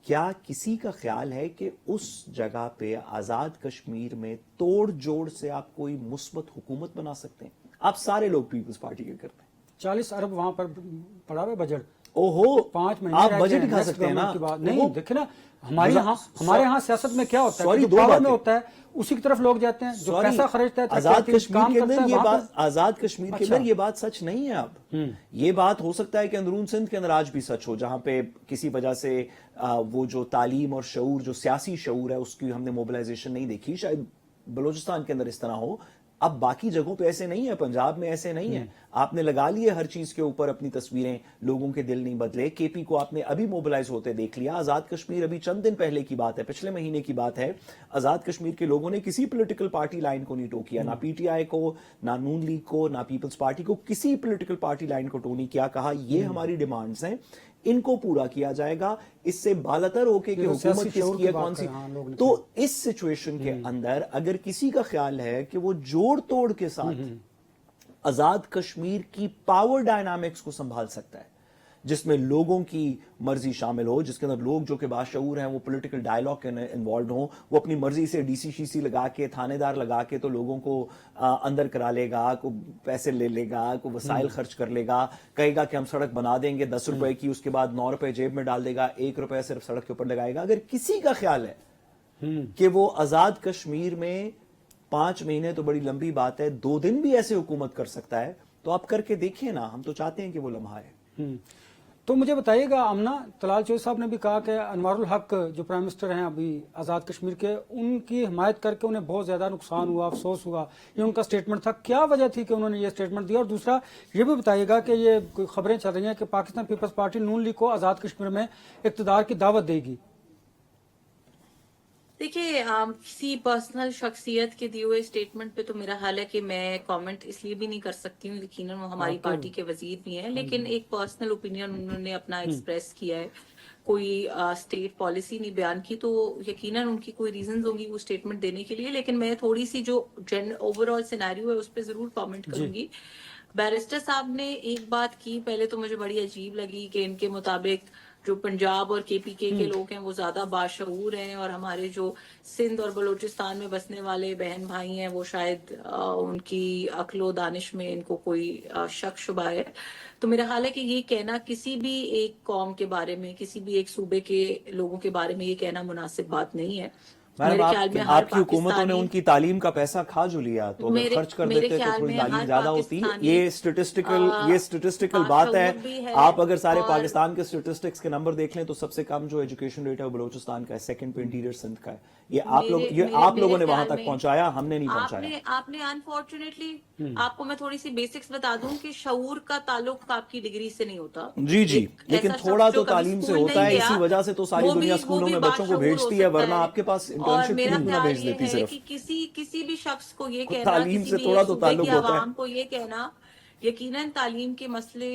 S2: क्या किसी का ख्याल है कि उस जगह पे आजाद कश्मीर में तोड़ जोड़ से आप कोई मुस्बत हुकूमत बना सकते हैं? आप सारे लोग पीपल्स पार्टी के करते हैं।
S1: 40 अरब वहां पर पड़ा हुआ बजट।
S2: ओहो,
S1: 5 महीने
S2: आप
S1: रह
S2: बजट
S1: गए
S2: ही खा
S1: नेक्स्ट
S2: सकते हैं ना।
S1: गवर्नमेंट की बात। नहीं
S2: ओहो,
S1: देखे ना, हमारे यहाँ सियासत में क्या होता है?
S2: Sorry,
S1: जो
S2: 2
S1: पावर में
S2: बातें।
S1: होता है उसी की तरफ लोग जाते हैं, जो
S2: Sorry,
S1: पैसा खर्चता है,
S2: आजाद
S1: ताकि
S2: कश्मीर
S1: काम
S2: के
S1: करता
S2: अंदर
S1: है,
S2: ये
S1: वहाँ
S2: बात,
S1: पर-
S2: आजाद कश्मीर के
S1: अच्छा।
S2: अंदर ये बात सच नहीं है। अब ये बात हो सकता है कि अंदरून सिंध के अंदर आज भी सच हो, जहां पे किसी वजह से वो जो तालीम और शऊर, जो सियासी शऊर है, उसकी हमने मोबिलाइजेशन नहीं देखी। शायद बलूचिस्तान के अंदर इस तरह हो। अब बाकी जगहों पे ऐसे नहीं है, पंजाब में ऐसे नहीं है। आपने लगा लिए हर चीज के ऊपर अपनी तस्वीरें, लोगों के दिल नहीं बदले। केपी को आपने अभी मोबिलाइज होते देख लिया। आजाद कश्मीर अभी चंद दिन पहले की बात है, पिछले महीने की बात है। आजाद कश्मीर के लोगों ने किसी पॉलिटिकल पार्टी लाइन को नहीं टोकिया, ना पीटीआई को, ना नून लीग को, ना पीपल्स पार्टी को, किसी पॉलिटिकल पार्टी लाइन को टोनी किया। कहा ये हमारी डिमांड्स हैं, इनको पूरा किया जाएगा। इससे बालतर होके कि
S1: ये तो
S2: हुकूमत
S1: सियासी शऊर
S2: किसकी
S1: की
S2: है,
S1: बात
S2: कौन
S1: कर
S2: सी।
S1: रहे हैं, हाँ, लोग नहीं
S2: तो इस सिचुएशन के अंदर अगर किसी का ख्याल है कि वो जोड़ तोड़ के साथ आजाद कश्मीर की पावर डायनामिक्स को संभाल सकता है, जिसमें लोगों की मर्जी शामिल हो, जिसके अंदर लोग जो कि बाशऊर हैं, वो पॉलिटिकल डायलॉग के इन्वॉल्व हो, वो अपनी मर्जी से डीसी लगा के, थानेदार लगा के तो लोगों को अंदर करा लेगा, को पैसे ले लेगा, को वसाइल खर्च कर लेगा, कहेगा कि हम सड़क बना देंगे 10 रुपए की, उसके बाद 9 रुपए जेब में डाल देगा, 1 रुपए सिर्फ सड़क के ऊपर लगाएगा। अगर किसी का ख्याल है कि वो आजाद कश्मीर में 5 महीने तो बड़ी लंबी बात है, 2 दिन भी ऐसे हुकूमत कर सकता है, तो आप करके देखिए ना। हम तो चाहते हैं कि वो लम्हा है।
S1: तो मुझे बताइएगा आमना, तलाल चौधरी साहब ने भी कहा कि अनवारुल हक जो प्राइम मिनिस्टर हैं अभी आज़ाद कश्मीर के, उनकी हिमायत करके उन्हें बहुत ज़्यादा नुकसान हुआ, अफसोस हुआ, ये उनका स्टेटमेंट था। क्या वजह थी कि उन्होंने ये स्टेटमेंट दिया? और दूसरा ये भी बताइएगा कि ये कोई खबरें चल रही हैं कि पाकिस्तान पीपल्स पार्टी नून लीग को आज़ाद कश्मीर में इक़्तिदार की दावत देगी।
S3: देखिए, किसी पर्सनल शख्सियत के दिए हुए स्टेटमेंट पे तो मेरा हाल है कि मैं कमेंट इसलिए भी नहीं कर सकती हूँ, यकीनन वो हमारी पार्टी के वजीर भी हैं, लेकिन एक पर्सनल ओपिनियन उन्होंने अपना एक्सप्रेस किया है, कोई स्टेट पॉलिसी नहीं बयान की, तो यकीनन उनकी कोई रीजंस होंगी वो स्टेटमेंट देने के लिए। लेकिन मैं थोड़ी सी जो ओवरऑल सिनेरियो है उस पर जरूर कमेंट करूंगी। बैरिस्टर साहब ने एक बात की पहले तो मुझे बड़ी अजीब लगी कि इनके मुताबिक जो पंजाब और केपीके के लोग हैं वो ज्यादा बाशऊर हैं और हमारे जो सिंध और बलूचिस्तान में बसने वाले बहन भाई हैं वो शायद उनकी अक्लो दानिश में इनको कोई शक शुबा है। तो मेरा ख्याल है कि ये कहना किसी भी एक कौम के बारे में, किसी भी एक सूबे के लोगों के बारे में ये कहना मुनासिब बात नहीं है।
S2: मैडम, आपकी हुकूमतों ने उनकी तालीम का पैसा खा जो लिया, तो अगर खर्च कर देते तो थोड़ी तालीम ज्यादा होती। ये स्टेटिस्टिकल बात है। आप अगर सारे पाकिस्तान के स्टेटिस्टिक्स के नंबर देख लें तो सबसे कम जो एजुकेशन रेट है वो बलूचिस्तान का है, सेकंड पे इंटीरियर सिंध का है। ये आप लोगों ने वहां तक पहुंचाया, हमने नहीं पहुंचाया।
S3: आपने अनफॉर्चुनेटली, आपको मैं थोड़ी सी बेसिक्स बता दूं कि शऊर का ताल्लुक आपकी डिग्री से नहीं होता।
S2: जी, लेकिन थोड़ा तो तालीम से होता है, इसी वजह से तो सारी दुनिया स्कूलों में बच्चों को भेजती है, वरना आपके पास
S3: और मेरा ख्याल
S2: भेज देती
S3: ये है
S2: सिर्फ।
S3: कि किसी भी शख्स को ये कहना,
S2: तालीम
S3: किसी
S2: से
S3: भी
S2: थोड़ा
S3: एक
S2: तो
S3: सूबे
S2: ताल्लुक
S3: की
S2: होता है।
S3: आवाम को ये कहना, यकीनन तालीम के मसले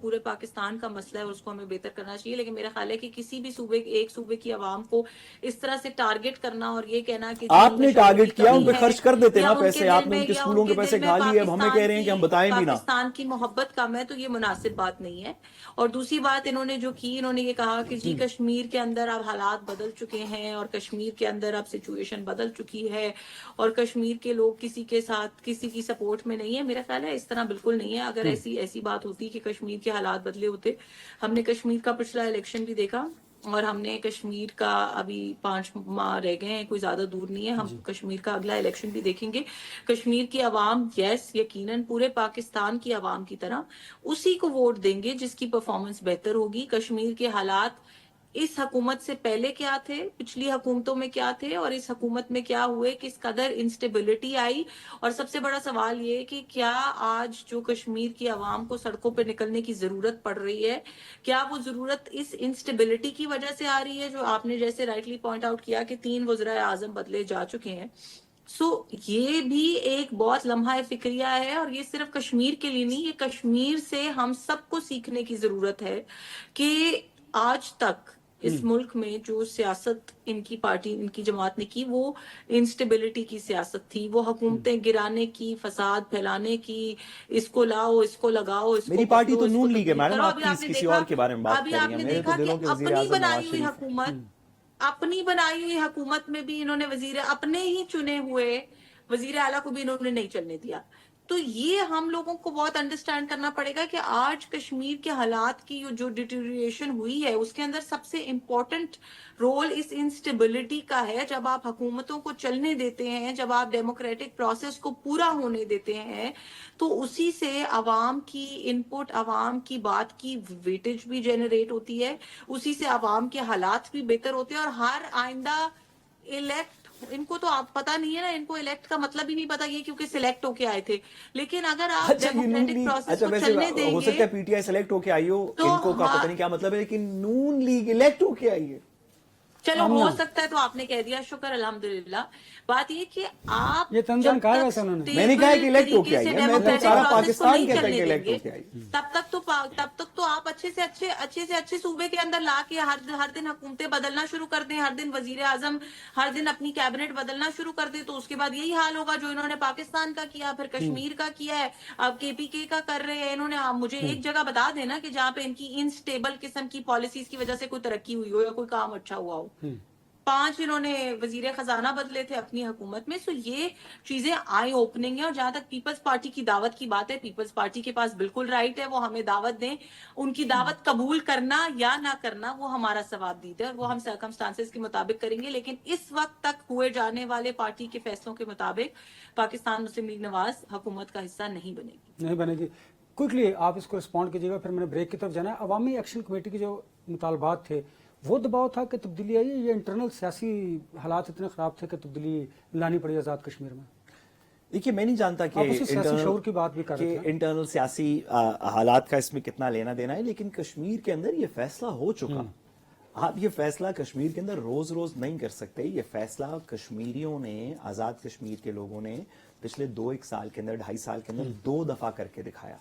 S3: पूरे पाकिस्तान का मसला है और उसको हमें बेहतर करना चाहिए, लेकिन मेरा ख्याल है कि किसी भी एक सूबे की आवाम को इस तरह से टारगेट करना और ये कहना कि
S2: आपने टारगेट किया, उन पे खर्च कर देते ना पैसे, आपने उनके स्कूलों के पैसे खा लिए, अब हमें कह रहे हैं कि हम बताएं भी ना।
S3: पाकिस्तान की मोहब्बत कम है, तो ये मुनासिब बात नहीं है। और दूसरी बात इन्होंने जो की, इन्होंने ये कहा कि जी कश्मीर के अंदर अब हालात बदल चुके हैं और कश्मीर के अंदर अब सिचुएशन बदल चुकी है और कश्मीर के लोग किसी के साथ, किसी की सपोर्ट में नहीं है। मेरा ख्याल है इस तरह बिल्कुल नहीं है। अगर ऐसी बात होती कि कश्मीर के हालात बदले होते, हमने कश्मीर का पिछला इलेक्शन भी देखा और हमने कश्मीर का अभी 5 माह रह गए हैं, कोई ज्यादा दूर नहीं है, हम कश्मीर का अगला इलेक्शन भी देखेंगे। कश्मीर की आवाम यकीनन पूरे पाकिस्तान की आवाम की तरह उसी को वोट देंगे जिसकी परफॉर्मेंस बेहतर होगी। कश्मीर के हालात इस हुकूमत से पहले क्या थे, पिछली हुकूमतों में क्या थे और इस हुकूमत में क्या हुए, किस कदर इंस्टेबिलिटी आई, और सबसे बड़ा सवाल ये कि क्या आज जो कश्मीर की आवाम को सड़कों पर निकलने की जरूरत पड़ रही है, क्या वो जरूरत इस इंस्टेबिलिटी की वजह से आ रही है, जो आपने जैसे राइटली पॉइंट आउट किया कि 3 वज़ीर आज़म बदले जा चुके हैं। ये भी एक बहुत लम्हा फिक्रिया है और ये सिर्फ कश्मीर के लिए नहीं, ये कश्मीर से हम सबको सीखने की जरूरत है कि आज तक इस मुल्क में जो सियासत इनकी पार्टी, इनकी जमात ने की, वो इंस्टेबिलिटी की सियासत थी, वो हुकूमतें गिराने की, फसाद फैलाने की, इसको लाओ, इसको लगाओ, इसको
S2: मेरी पार्टी तो नून लीग है मैडम, आप किसी और के बारे में बात कर रही हैं।
S3: आपने
S2: मेरे तो
S3: देखा
S2: दिलों
S3: कि
S2: के वज़ीर
S3: अपनी
S2: आज़म
S3: बनाई
S2: नवाज
S3: हुई
S2: शरीफ
S3: हुकूमत, अपनी बनाई हुई हुकूमत में भी इन्होंने वजीर अपने ही चुने हुए वजीर आला को भी इन्होंने नहीं चलने दिया। तो ये हम लोगों को बहुत अंडरस्टैंड करना पड़ेगा कि आज कश्मीर के हालात की जो डिटेरियोरेशन हुई है उसके अंदर सबसे इम्पोर्टेंट रोल इस इंस्टेबिलिटी का है। जब आप हुकूमतों को चलने देते हैं, जब आप डेमोक्रेटिक प्रोसेस को पूरा होने देते हैं, तो उसी से आवाम की इनपुट, आवाम की बात की वेटेज भी जनरेट होती है, उसी से आवाम के हालात भी बेहतर होते हैं। और हर आइंदा इलेक्ट, इनको तो आप पता नहीं है ना, इनको इलेक्ट का मतलब ही नहीं पता, ये क्योंकि सिलेक्ट होके आए थे। लेकिन अगर आप डेमोक्रेटिक प्रोसेस को चलने देंगे,
S2: हो सकता है पीटीआई सेलेक्ट होके आई हो,
S3: तो
S2: इनको का पता नहीं क्या मतलब है, लेकिन नून लीग इलेक्ट होके आई है।
S3: चलो हो सकता है, तो आपने कह दिया, शुक्र अल्हम्दुलिल्लाह। बात ये कि आप
S1: ये तंजन कहा है वैसे उन्होंने,
S2: मैंने कहा कि इलेक्ट होके आई है, मैं तो सारा पाकिस्तान कहता है कि इलेक्ट होके आई।
S3: तब तक तो आप अच्छे से अच्छे सूबे के अंदर ला के हर दिन हुकूमतें बदलना शुरू कर दें, हर दिन वजीर आजम, हर दिन अपनी कैबिनेट बदलना शुरू कर दें, तो उसके बाद यही हाल होगा जो इन्होंने पाकिस्तान का किया, फिर कश्मीर का किया है, अब केपीके का कर रहे हैं इन्होंने। आप मुझे एक जगह बता देना कि जहाँ पे इनकी इनस्टेबल किस्म की पॉलिसीज की वजह से कोई तरक्की हुई हो या कोई काम अच्छा हुआ हो। 5 इन्होंने वजीर खजाना बदले थे अपनी हुकूमत में। सो ये चीजें आई ओपनिंग है। और जहां तक पीपल्स पार्टी की दावत की बात है, पीपल्स पार्टी के पास बिल्कुल राइट है, वो हमें दावत दें। उनकी दावत कबूल करना या ना करना वो हमारा सवाबदीद है और वो हम सर्कमस्टांसेस के मुताबिक करेंगे। लेकिन इस वक्त तक हुए जाने वाले पार्टी के फैसलों के मुताबिक पाकिस्तान मुस्लिम लीग नवाज हुकूमत का हिस्सा नहीं बनेगी।
S1: क्विकली आप इसको रिस्पॉन्ड कीजिएगा, फिर मैंने ब्रेक की तरफ जाना है। अवामी एक्शन कमेटी के जो मुतालबात थे वो दबाव था कि तब्दीली आई, ये इंटरनल सियासी हालात इतने ख़राब थे कि तब्दीली लानी पड़ी आज़ाद कश्मीर में?
S2: देखिए, मैं नहीं जानता कि
S1: आप उसी सियासी शऊर की बात भी कर रहे थे।
S2: इंटरनल सियासी हालात का इसमें कितना लेना देना है, लेकिन कश्मीर के अंदर ये फैसला हो चुका। आप ये फैसला कश्मीर के अंदर रोज रोज नहीं कर सकते। ये फैसला कश्मीरियों ने, आज़ाद कश्मीर के लोगों ने पिछले 2-1 साल के अंदर, 2.5 साल के अंदर 2 दफा करके दिखाया।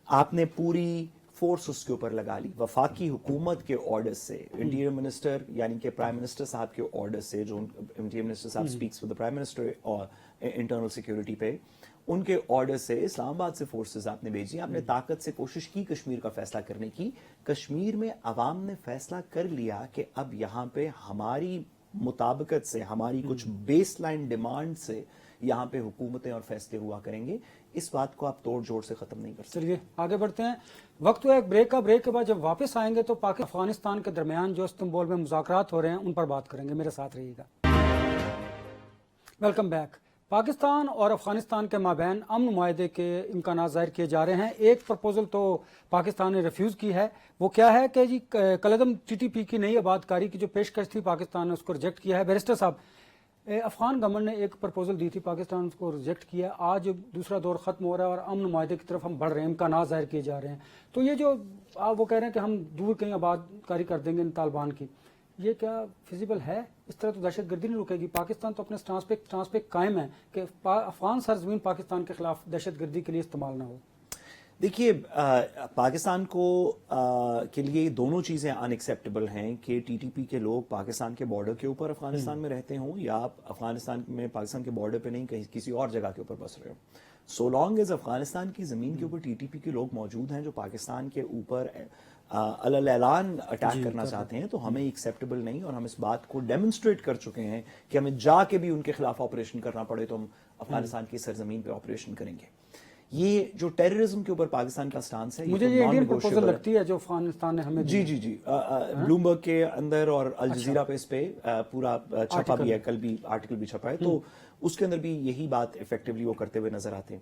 S2: आपने पूरी फोर्स उसके ऊपर लगा ली, वफाकी हुकूमत के ऑर्डर से, इंटीरियर मिनिस्टर यानी कि प्राइम मिनिस्टर साहब के ऑर्डर से, जो इंटीरियर मिनिस्टर साहब speaks with the prime minister और इंटरनल सिक्योरिटी पे, उनके ऑर्डर से इस्लामाबाद से फोर्सेस आपने भेजी। आपने ताकत से कोशिश की कश्मीर का फैसला करने की। कश्मीर में अवाम ने फैसला कर लिया कि अब यहाँ पे हमारी मुताबिकत से, हमारी कुछ बेस लाइन डिमांड से यहाँ पे हुकूमतें और फैसले हुआ करेंगे। इस बात को आप तोड़ जोड़ से खत्म नहीं कर सकते।
S1: चलिए आगे बढ़ते हैं, वक्त हुआ एक ब्रेक का। ब्रेक के बाद जब वापस आएंगे तो पाकिस्तान अफगानिस्तान के दरमियान जो इस्तांबुल में मुज़ाकरात हो रहे हैं उन पर बात करेंगे। मेरे साथ रहिएगा। Welcome back. पाकिस्तान और अफगानिस्तान के माबैन अमन मुआहदे के इम्कानात ज़ाहिर किए जा रहे हैं। एक प्रपोजल तो पाकिस्तान ने रिफ्यूज़ की है, वो क्या है कि जी कलदम TTP की नई आबादकारी की जो पेशकश थी पाकिस्तान ने उसको रिजेक्ट किया है। बैरिस्टर साहब, अफगान गवर्नमेंट ने एक प्रपोजल दी थी, पाकिस्तान उसको रिजेक्ट किया। आज दूसरा दौर ख़त्म हो रहा है और अमन मुआहदे की तरफ हम बढ़ रहे हैं, इम्कानात ज़ाहिर किए जा रहे हैं। तो ये जो आप वो कह रहे हैं कि हम दूर कहीं आबादकारी कर देंगे इन तालिबान की, ये क्या फिजिबल है? इस तरह तो दहशत गर्दी नहीं रुकेगी। पाकिस्तान तो अपने स्टांस पे कायम है कि अफगान सरजमीन पाकिस्तान के खिलाफ दहशत गर्दी के लिए इस्तेमाल ना हो।
S2: देखिए, पाकिस्तान को के लिए दोनों चीज़ें अनएक्सेप्टेबल हैं कि TTP के लोग पाकिस्तान के बॉर्डर के ऊपर अफगानिस्तान में रहते हों या आप अफगानिस्तान में पाकिस्तान के बॉर्डर पे नहीं, कहीं किसी और जगह के ऊपर बस रहे हो। सो लॉन्ग एज अफगानिस्तान की ज़मीन के ऊपर TTP के लोग मौजूद हैं जो पाकिस्तान के ऊपर अलल-ऐलान अटैक करना चाहते हैं, तो हमें एक्सेप्टेबल नहीं। और हम इस बात को डेमोन्स्ट्रेट कर चुके हैं कि हमें जाके भी उनके खिलाफ ऑपरेशन करना पड़े तो हम अफगानिस्तान की सरजमीन पे ऑपरेशन करेंगे। ये जो टेररिज्म के ऊपर पाकिस्तान का स्टांस है,
S1: मुझे ये इंडियन प्रपोजल लगती है जो अफगानिस्तान ने हमें
S2: जी ब्लूमबर्ग के अंदर और अल जजीरा पे इस पे पूरा छपा भी है, कल भी आर्टिकल भी छपा है, तो उसके अंदर भी यही बात इफेक्टिवली वो करते हुए नजर आते हैं।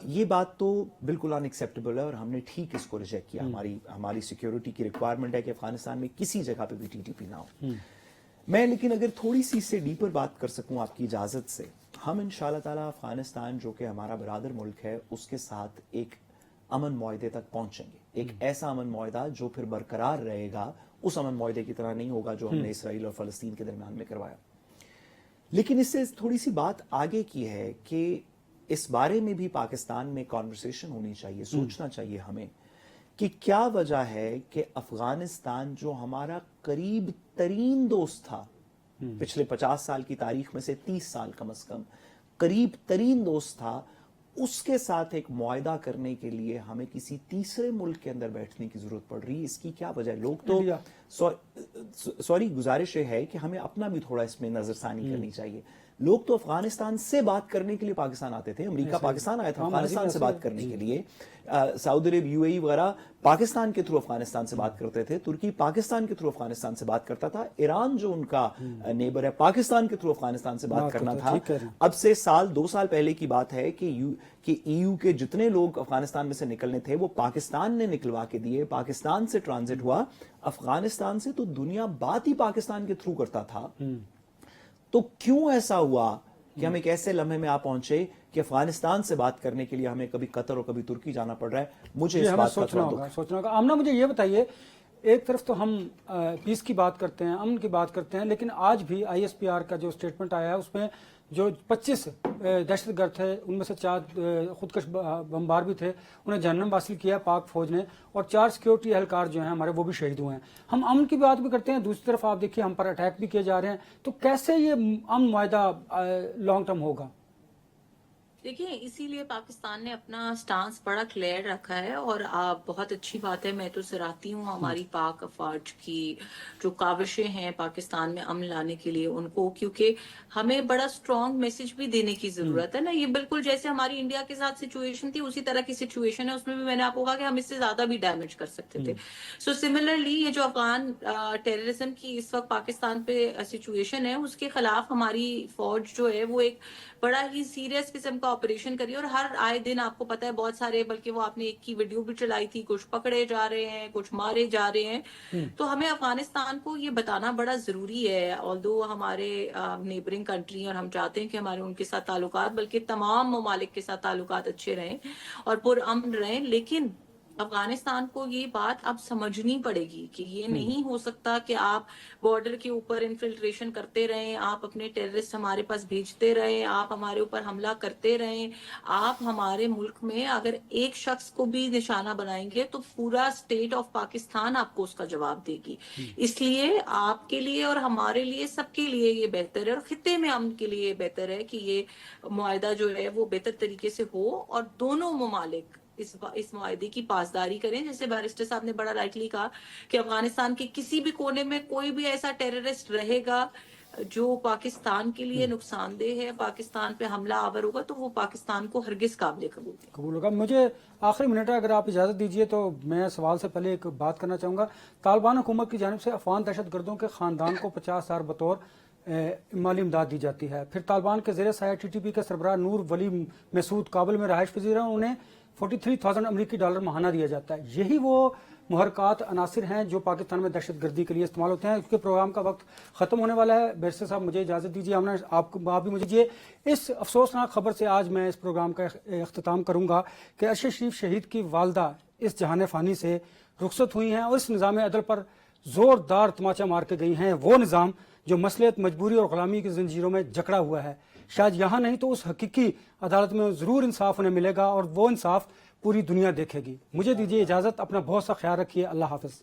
S2: ये बात तो बिल्कुल अनएक्सेप्टेबल है और हमने ठीक इसको रिजेक्ट किया। हमारी सिक्योरिटी की रिक्वायरमेंट है कि अफगानिस्तान में किसी जगह पे भी TTP ना हो। मैं लेकिन अगर थोड़ी सी इससे डीपर बात कर सकूं आपकी इजाजत से, हम इंशाल्लाह ताला अफगानिस्तान जो कि हमारा बरादर मुल्क है उसके साथ एक अमन मुआहदे तक पहुंचेंगे। एक ऐसा अमन मुआहदा जो फिर बरकरार रहेगा, उस अमन मुआहदे की तरह नहीं होगा जो हमने इसराइल और फलस्तीन के दरमियान में करवाया। लेकिन इससे थोड़ी सी बात आगे की है कि इस बारे में भी पाकिस्तान में कॉन्वर्सेशन होनी चाहिए, सोचना चाहिए हमें कि क्या वजह है कि अफगानिस्तान जो हमारा करीब तरीन दोस्त था पिछले 50 साल की तारीख में से 30 साल कम से कम करीब तरीन दोस्त था, उसके साथ एक मुआहदा करने के लिए हमें किसी तीसरे मुल्क के अंदर बैठने की जरूरत पड़ रही है। इसकी क्या वजह है? लोग तो सॉरी गुजारिश है कि हमें अपना भी थोड़ा इसमें नजरसानी करनी चाहिए। लोग तो अफगानिस्तान से बात करने के लिए पाकिस्तान आते थे। अमेरिका पाकिस्तान आया था अफगानिस्तान से बात करने के लिए। सऊदी अरब, UAE वगैरह पाकिस्तान के थ्रू अफगानिस्तान से बात करते थे। तुर्की पाकिस्तान के थ्रू अफगानिस्तान से बात करता था। ईरान जो उनका नेबर है, पाकिस्तान के थ्रू अफगानिस्तान से बात करना था। अब से 2 साल पहले की बात है कि EU के जितने लोग अफगानिस्तान में से निकलने थे वो पाकिस्तान ने निकलवा के दिए, पाकिस्तान से ट्रांजिट हुआ। अफगानिस्तान से तो दुनिया बात ही पाकिस्तान के थ्रू करता था। तो क्यों ऐसा हुआ कि हम एक ऐसे लम्हे में आ पहुंचे कि अफगानिस्तान से बात करने के लिए हमें कभी कतर और कभी तुर्की जाना पड़ रहा है? मुझे इस बात का
S1: सोचना होगा। आमना, मुझे ये बताइए, एक तरफ तो हम पीस की बात करते हैं, अमन की बात करते हैं, लेकिन आज भी ISPR का जो स्टेटमेंट आया है उसमें जो 25 दहशतगर्द थे उनमें से 4 खुदकश बमबार भी थे, उन्हें जहन्नम हासिल किया पाक फौज ने, और 4 सिक्योरिटी एहलकार जो हैं हमारे वो भी शहीद हुए हैं। हम अमन की बात भी करते हैं, दूसरी तरफ आप देखिए हम पर अटैक भी किए जा रहे हैं। तो कैसे ये अमन मुआहदा लॉन्ग टर्म होगा?
S3: देखिए, इसीलिए पाकिस्तान ने अपना स्टांस बड़ा क्लियर रखा है और बहुत अच्छी बात है। मैं तो सराहती हूँ हमारी पाक अफवाज की जो काविशें हैं पाकिस्तान में अमन लाने के लिए उनको, क्योंकि हमें बड़ा स्ट्रॉन्ग मैसेज भी देने की जरूरत है ना। ये बिल्कुल जैसे हमारी इंडिया के साथ सिचुएशन थी उसी तरह की सिचुएशन है। उसमें भी मैंने आपको कहा कि हम इससे ज्यादा भी डैमेज कर सकते थे। सो सिमिलरली ये जो अफगान टेररिज्म की इस वक्त पाकिस्तान पे सिचुएशन है उसके खिलाफ हमारी फौज जो है वो एक बड़ा ही सीरियस किस्म का ऑपरेशन करिए, और हर आए दिन आपको पता है बहुत सारे, बल्कि वो आपने एक की वीडियो भी चलाई थी, कुछ पकड़े जा रहे हैं, कुछ मारे जा रहे हैं। तो हमें अफगानिस्तान को ये बताना बड़ा जरूरी है, ऑल्दो हमारे नेबरिंग कंट्री और हम चाहते हैं कि हमारे उनके साथ ताल्लुकात, बल्कि तमाम ममालिक के साथ ताल्लुकात अच्छे रहें और पुरअमन रहें, लेकिन अफगानिस्तान को ये बात अब समझनी पड़ेगी कि ये नहीं हो सकता कि आप बॉर्डर के ऊपर इन्फिल्ट्रेशन करते रहें, आप अपने टेररिस्ट हमारे पास भेजते रहें, आप हमारे ऊपर हमला करते रहें। आप हमारे मुल्क में अगर एक शख्स को भी निशाना बनाएंगे तो पूरा स्टेट ऑफ पाकिस्तान आपको उसका जवाब देगी। इसलिए आपके लिए और हमारे लिए, सबके लिए ये बेहतर है, और खित्ते में अमन के लिए बेहतर है कि ये मुआहिदा जो है वो बेहतर तरीके से हो और दोनों ममालिक इस मुआहिदे की पासदारी करें। जैसे बैरिस्टर साहब ने बड़ा राइटली कहा कि अफगानिस्तान के किसी भी कोने में कोई भी ऐसा टेररिस्ट रहेगा जो पाकिस्तान के लिए नुकसानदेह है, पाकिस्तान पे हमला आवर होगा, तो वो पाकिस्तान को हरगिज काबिल
S1: कबूल होगा। मुझे आखिरी मिनट है, अगर आप इजाज़त दीजिए तो मैं सवाल से पहले एक बात करना चाहूँगा। तालिबान हुकूमत की जानिब से अफगान दहशत गर्दों के ख़ानदान को 50,000 बतौर माली इमदाद दी जाती है। फिर तालिबान के ज़ेर साया TTP के सरबराह नूर वली मसूद काबुल में रहायश पजीर हैं, उन्हें 43,000 अमरीकी डॉलर माहाना दिया जाता है। यही वो मुहरकात अनासिर हैं जो पाकिस्तान में दहशत गर्दी के लिए इस्तेमाल होते हैं। इसके प्रोग्राम का वक्त ख़त्म होने वाला है। बैरिस्टर साहब मुझे इजाज़त दीजिए, आप भी मुझे दीजिए। इस अफसोसनाक खबर से आज मैं इस प्रोग्राम का अख्ताम करूँगा कि अरशद शरीफ शहीद की वालदा इस जहान फ़ानी से रुखसत हुई हैं और इस निज़ाम अदल पर ज़ोरदार तमाचा मार के गई हैं, वो निज़ाम जो मसलियत, मजबूरी और ग़ुलामी की जंजीरों में जकड़ा हुआ है। शायद यहाँ नहीं तो उस हकीकी अदालत में ज़रूर इंसाफ उन्हें मिलेगा और वो इंसाफ पूरी दुनिया देखेगी। मुझे दीजिए इजाज़त, अपना बहुत सा ख्याल रखिए। अल्लाह हाफ़िज़।